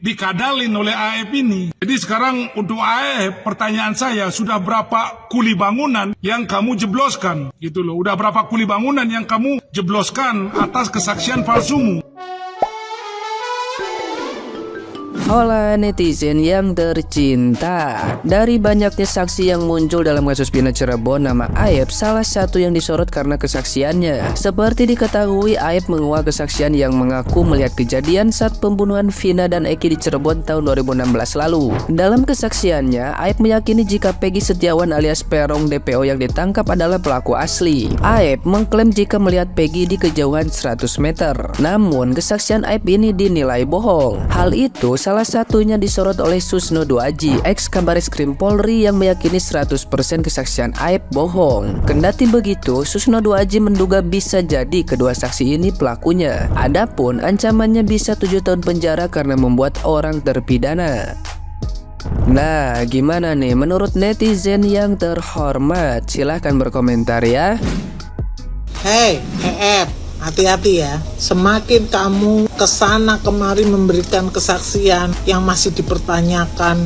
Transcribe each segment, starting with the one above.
dikadalin oleh AEP ini. Jadi sekarang untuk AEP, pertanyaan saya, sudah berapa kuli bangunan yang kamu jebloskan? Gitu loh, udah berapa kuli bangunan yang kamu jebloskan atas kesaksian palsumu? Hola netizen yang tercinta, dari banyaknya saksi yang muncul dalam kasus Vina Cirebon, nama Aep salah satu yang disorot karena kesaksiannya. Seperti diketahui, Aep menguak kesaksian yang mengaku melihat kejadian saat pembunuhan Vina dan Eki di Cirebon tahun 2016 lalu. Dalam kesaksiannya, Aep meyakini jika Peggy Setiawan alias Perong DPO yang ditangkap adalah pelaku asli. Aep mengklaim jika melihat Peggy di kejauhan 100 meter. Namun, kesaksian Aep ini dinilai bohong. Hal itu salah satunya disorot oleh Susno Duaji, ex Kabareskrim Polri, yang meyakini 100% kesaksian Aep bohong. Kendati begitu, Susno Duaji menduga bisa jadi kedua saksi ini pelakunya. Adapun ancamannya bisa 7 tahun penjara karena membuat orang terpidana. Nah, gimana nih menurut netizen yang terhormat? Silahkan berkomentar ya. Hei, Aep, hati-hati ya, semakin kamu kesana kemari memberikan kesaksian yang masih dipertanyakan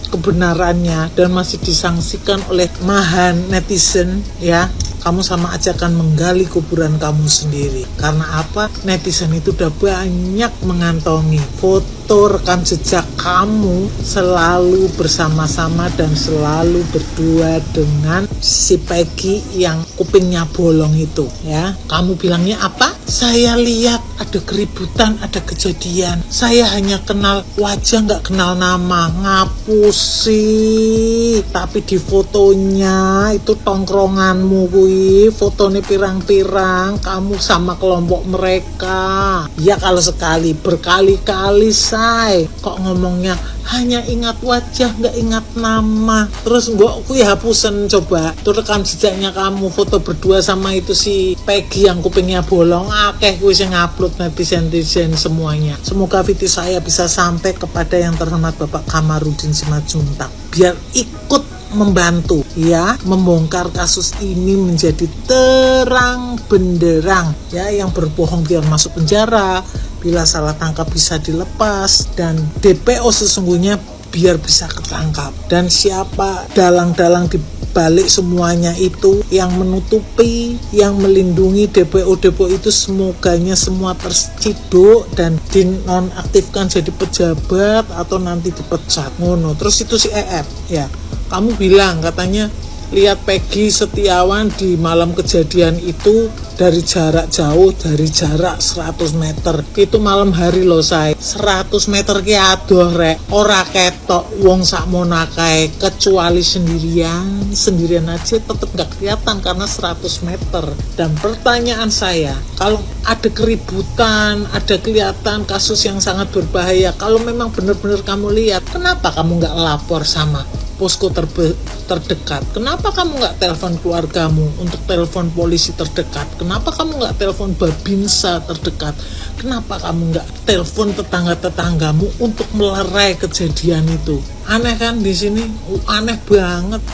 kebenarannya dan masih disangsikan oleh mahan netizen ya, kamu sama aja akan menggali kuburan kamu sendiri. Karena apa? Netizen itu udah banyak mengantongi foto rekam jejak kamu selalu bersama-sama dan selalu berdua dengan si Peggy yang kupingnya bolong itu ya. Kamu bilangnya apa? Saya lihat ada keributan, ada kejadian. Saya hanya kenal wajah, nggak kenal nama. Ngapus sih? Tapi di fotonya itu tongkronganmu kuwi, fotonya pirang-pirang, kamu sama kelompok mereka. Ya kalau sekali, berkali-kali say, kok ngomongnya hanya ingat wajah nggak ingat nama. Terus mbok kuwi hapusen coba tuh rekam jejaknya kamu foto berdua sama itu si Peggy yang kupingnya bolong. Akeh kuwi sing ngupload netizen semuanya. Semoga video saya bisa sampai kepada yang terhormat Bapak Kamarudin Simanjuntak biar ikut membantu ya membongkar kasus ini menjadi terang benderang ya. Yang berbohong biar masuk penjara, bila salah tangkap bisa dilepas, dan DPO sesungguhnya biar bisa ketangkap. Dan siapa dalang-dalang di balik semuanya itu yang menutupi, yang melindungi DPO itu, semoganya semua terciduk dan dinonaktifkan jadi pejabat atau nanti dipecat ngono. Terus itu si EF ya, kamu bilang katanya lihat Peggy Setiawan di malam kejadian itu dari jarak jauh, dari jarak 100 meter. Itu malam hari loh say. 100 meter ki adoh rek, ora ketok wong sakmono kae, kecuali sendirian aja tetep gak kelihatan karena 100 meter. Dan pertanyaan saya, kalau ada keributan, ada kelihatan kasus yang sangat berbahaya, kalau memang benar-benar kamu lihat, kenapa kamu gak lapor sama posko terdekat? Kenapa kamu nggak telepon keluargamu untuk telepon polisi terdekat? Kenapa kamu nggak telepon Babinsa terdekat? Kenapa kamu nggak telepon tetangga-tetanggamu untuk melerai kejadian itu? Aneh kan di sini? Aneh banget.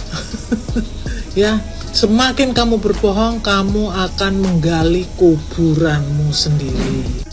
Ya, semakin kamu berbohong, kamu akan menggali kuburanmu sendiri.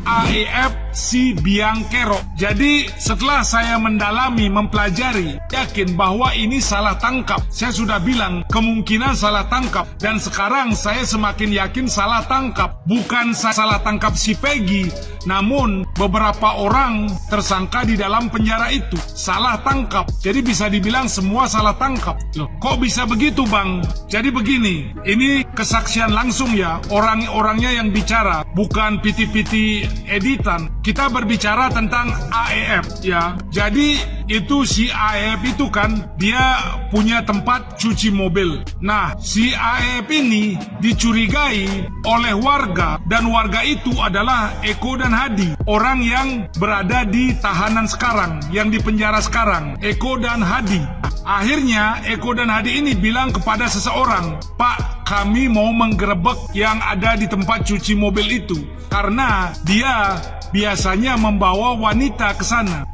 AEF si Biangkero. Jadi setelah saya mendalami, mempelajari, yakin bahwa ini salah tangkap. Saya sudah bilang kemungkinan salah tangkap, dan sekarang saya semakin yakin salah tangkap. Bukan salah tangkap si Peggy, namun beberapa orang tersangka di dalam penjara itu salah tangkap. Jadi bisa dibilang semua salah tangkap. Loh, kok bisa begitu bang? Jadi begini, ini kesaksian langsung ya, orang-orangnya yang bicara, bukan piti-piti editan. Kita berbicara tentang AEF ya. Jadi itu si AEF itu kan dia punya tempat cuci mobil. Nah, si AEF ini dicurigai oleh warga, dan warga itu adalah Eko dan Hadi, orang yang berada di tahanan sekarang, yang di penjara sekarang, Eko dan Hadi. Akhirnya Eko dan Hadi ini bilang kepada seseorang, "Pak, kami mau menggerebek yang ada di tempat cuci mobil itu karena dia biasanya membawa wanita ke sana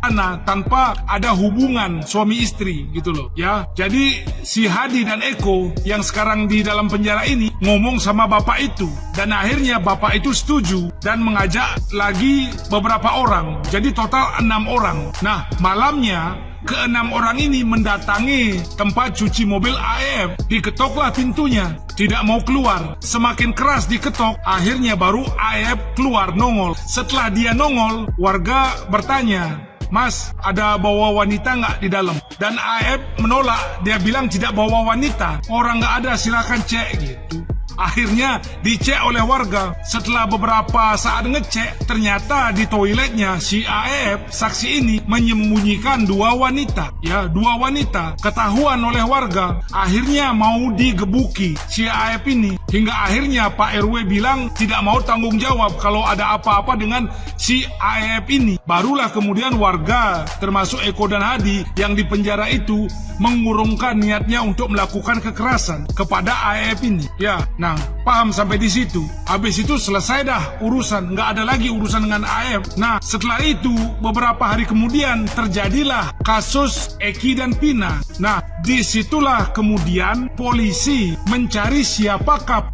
tanpa ada hubungan suami istri gitu loh ya. Jadi si Hadi dan Eko yang sekarang di dalam penjara ini ngomong sama bapak itu, dan akhirnya bapak itu setuju dan mengajak lagi beberapa orang, jadi total 6 orang. Nah, malamnya ke-6 orang ini mendatangi tempat cuci mobil AEF. Diketoklah pintunya, tidak mau keluar. Semakin keras diketok, akhirnya baru AEF keluar nongol. Setelah dia nongol, warga bertanya, "Mas, ada bawa wanita nggak di dalam?" Dan AEF menolak, dia bilang tidak bawa wanita. Orang nggak ada, silakan cek gitu. Akhirnya dicek oleh warga. Setelah beberapa saat ngecek, ternyata di toiletnya si AEF, saksi ini, menyembunyikan 2 wanita. Ya, 2 wanita. Ketahuan oleh warga. Akhirnya mau digebuki si AEF ini. Hingga akhirnya Pak RW bilang tidak mau tanggung jawab kalau ada apa-apa dengan si AEF ini. Barulah kemudian warga, termasuk Eko dan Hadi yang di penjara itu, mengurungkan niatnya untuk melakukan kekerasan kepada AEF ini. Ya, nah, paham sampai di situ. Habis itu selesai dah urusan, nggak ada lagi urusan dengan AEF. Nah, setelah itu beberapa hari kemudian terjadilah kasus Eki dan Pina. Nah, disitulah kemudian polisi mencari siapakah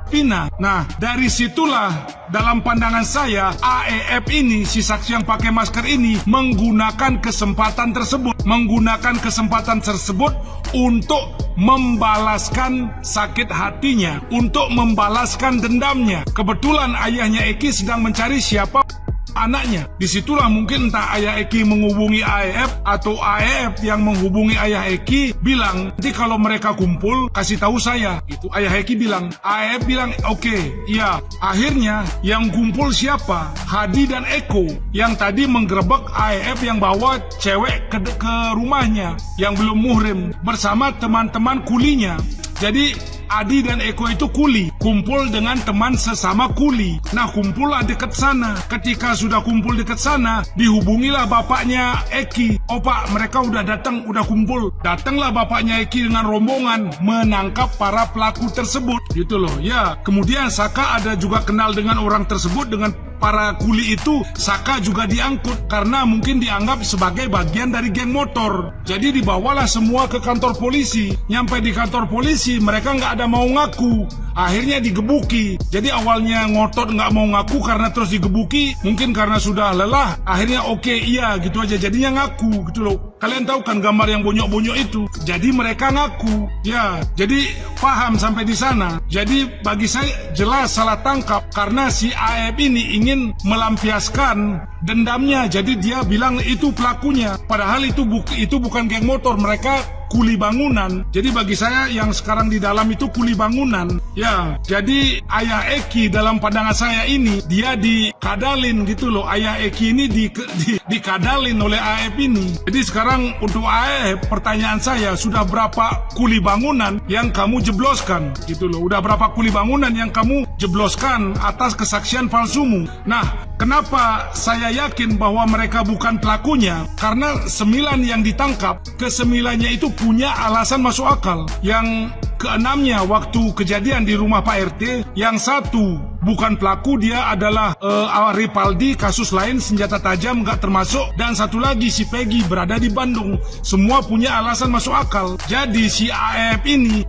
Pina. Nah, dari situlah dalam pandangan saya AEF ini, si saksi yang pakai masker ini, menggunakan kesempatan tersebut untuk membalaskan sakit hatinya, untuk membalaskan dendamnya. Kebetulan ayahnya Eki sedang mencari siapa anaknya. Disitulah mungkin entah ayah Eki menghubungi AEF atau AEF yang menghubungi ayah Eki bilang, nanti kalau mereka kumpul kasih tahu saya. Itu ayah Eki bilang. AEF bilang oke, iya. Akhirnya yang kumpul siapa? Hadi dan Eko yang tadi menggerebek AEF yang bawa cewek ke rumahnya yang belum muhrim bersama teman-teman kulinya. Jadi Adi dan Eko itu kuli, kumpul dengan teman sesama kuli. Nah, kumpullah dekat sana. Ketika sudah kumpul dekat sana, dihubungilah bapaknya Eki. "Oh Pak, mereka udah datang, udah kumpul." Datanglah bapaknya Eki dengan rombongan menangkap para pelaku tersebut. Gitu loh. Ya, kemudian Saka ada juga kenal dengan orang tersebut, dengan para kuli itu. Saka juga diangkut karena mungkin dianggap sebagai bagian dari geng motor. Jadi dibawalah semua ke kantor polisi. Nyampe di kantor polisi, mereka nggak ada mau ngaku. Akhirnya digebuki. Jadi awalnya ngotot nggak mau ngaku karena terus digebuki. Mungkin karena sudah lelah. Akhirnya oke, iya gitu aja. Jadinya ngaku gitu loh. Kalian tahu kan gambar yang bonyok-bonyok itu. Jadi mereka ngaku. Ya, jadi paham sampai di sana. Jadi bagi saya jelas salah tangkap karena si AEF ini ingin melampiaskan dendamnya. Jadi dia bilang itu pelakunya. Padahal itu bukan geng motor. Mereka kuli bangunan. Jadi bagi saya yang sekarang di dalam itu kuli bangunan. Ya, jadi ayah Eki dalam pandangan saya ini dia dikadalin gitu loh. Ayah Eki ini dikadalin oleh AEF ini. Jadi sekarang untuk AEF, pertanyaan saya, sudah berapa kuli bangunan yang kamu jebloskan gitu loh. Udah berapa kuli bangunan yang kamu jebloskan atas kesaksian palsumu. Nah, kenapa saya yakin bahwa mereka bukan pelakunya? Karena 9 yang ditangkap, ke-9-nya itu punya alasan masuk akal. Yang ke-6-nya waktu kejadian di rumah Pak RT, yang 1 bukan pelaku, dia adalah Ripaldi, kasus lain senjata tajam nggak termasuk, dan 1 lagi si Peggy berada di Bandung. Semua punya alasan masuk akal. Jadi si AEF ini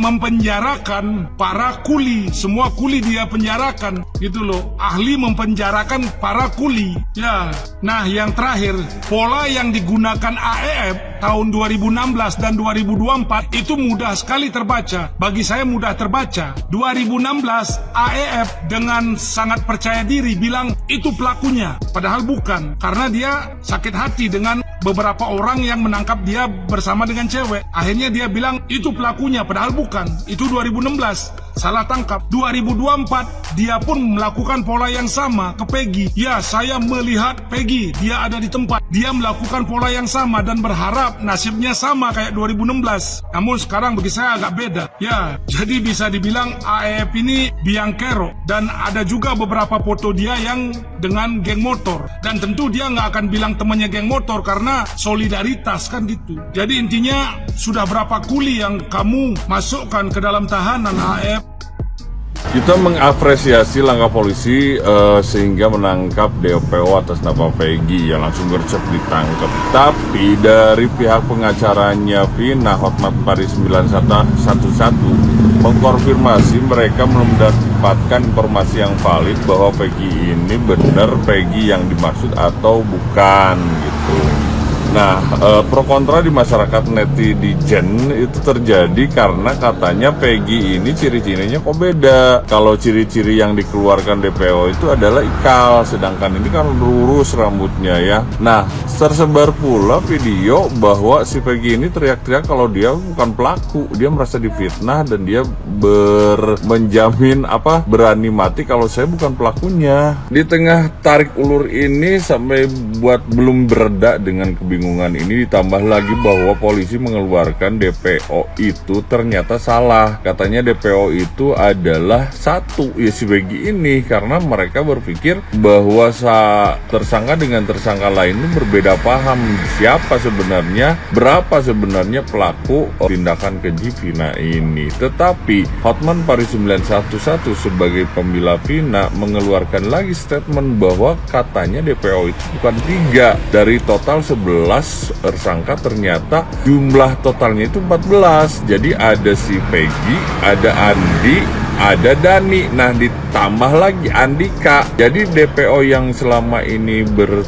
mempenjarakan para kuli, semua kuli dia penjarakan gitu loh. Ahli mempenjarakan para kuli. Ya, nah yang terakhir, pola yang digunakan AEF tahun 2016 dan 2024 itu mudah sekali terbaca. Bagi saya mudah terbaca. 2016 AEF dengan sangat percaya diri bilang itu pelakunya, padahal bukan, karena dia sakit hati dengan beberapa orang yang menangkap dia bersama dengan cewek. Akhirnya dia bilang itu pelakunya, padahal bukan. Itu 2016, salah tangkap. 2024 dia pun melakukan pola yang sama ke Peggy. Ya, saya melihat Peggy, dia ada di tempat, dia melakukan pola yang sama dan berharap nasibnya sama kayak 2016. Namun sekarang bagi saya agak beda. Ya, jadi bisa dibilang AEF ini biang kerok. Dan ada juga beberapa foto dia yang dengan geng motor. Dan tentu dia nggak akan bilang temannya geng motor karena solidaritas kan gitu. Jadi intinya sudah berapa kuli yang kamu masukkan ke dalam tahanan AEF? Kita mengapresiasi langkah polisi sehingga menangkap DPO atas nama Peggy yang langsung gercep ditangkap. Tapi dari pihak pengacaranya Vina Hotman Paris 9111 mengkonfirmasi mereka belum mendapatkan informasi yang valid bahwa Peggy ini benar Peggy yang dimaksud atau bukan gitu. Nah, pro kontra di masyarakat netizen itu terjadi karena katanya Peggy ini ciri-cirinya kok beda. Kalau ciri-ciri yang dikeluarkan DPO itu adalah ikal, sedangkan ini kan lurus rambutnya ya. Nah, tersebar pula video bahwa si Peggy ini teriak-teriak kalau dia bukan pelaku, dia merasa difitnah dan dia menjamin berani mati kalau saya bukan pelakunya. Di tengah tarik ulur ini sampai buat belum bereda dengan kebingungan ini, ditambah lagi bahwa polisi mengeluarkan DPO itu ternyata salah. Katanya DPO itu adalah satu ya si Peggy ini, karena mereka berpikir bahwa tersangka dengan tersangka lain itu berbeda paham siapa sebenarnya, berapa sebenarnya pelaku tindakan keji Vina ini. Tetapi Hotman Paris 911 sebagai pembela Vina mengeluarkan lagi statement bahwa katanya DPO itu bukan 3 dari total 11 tersangka, ternyata jumlah totalnya itu 14. Jadi ada si Peggy, ada Andi, ada Dani, nah ditambah lagi Andika. Jadi DPO yang selama ini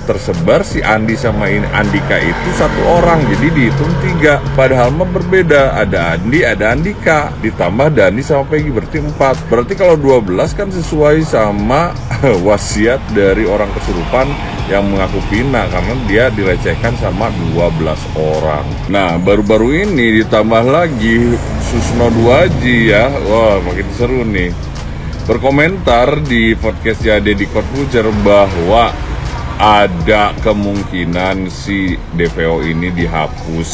tersebar si Andi sama Andika itu satu orang, jadi dihitung 3. Padahal mah berbeda, ada Andi, ada Andika, ditambah Dani sama Peggy berarti 4. Berarti kalau 12 kan sesuai sama wasiat dari orang kesurupan yang mengaku Vina, karena dia dilecehkan sama 12 orang. Nah, baru-baru ini ditambah lagi Susno Duaji ya. Wah, makin seru nih. Berkomentar di podcastnya Deddy Corbuzier bahwa ada kemungkinan si DPO ini dihapus.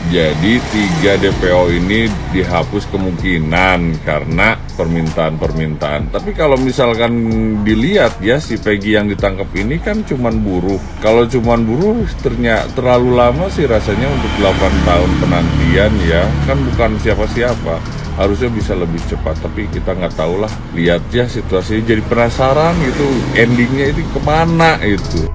Jadi 3 DPO ini dihapus kemungkinan karena permintaan-permintaan. Tapi kalau misalkan dilihat ya, si Peggy yang ditangkap ini kan cuman buruh. Kalau cuman buruh ternyata terlalu lama sih rasanya untuk 8 tahun penantian ya. Kan bukan siapa-siapa. Harusnya bisa lebih cepat, tapi kita nggak tahu lah. Lihat ya situasinya, jadi penasaran gitu endingnya itu kemana itu.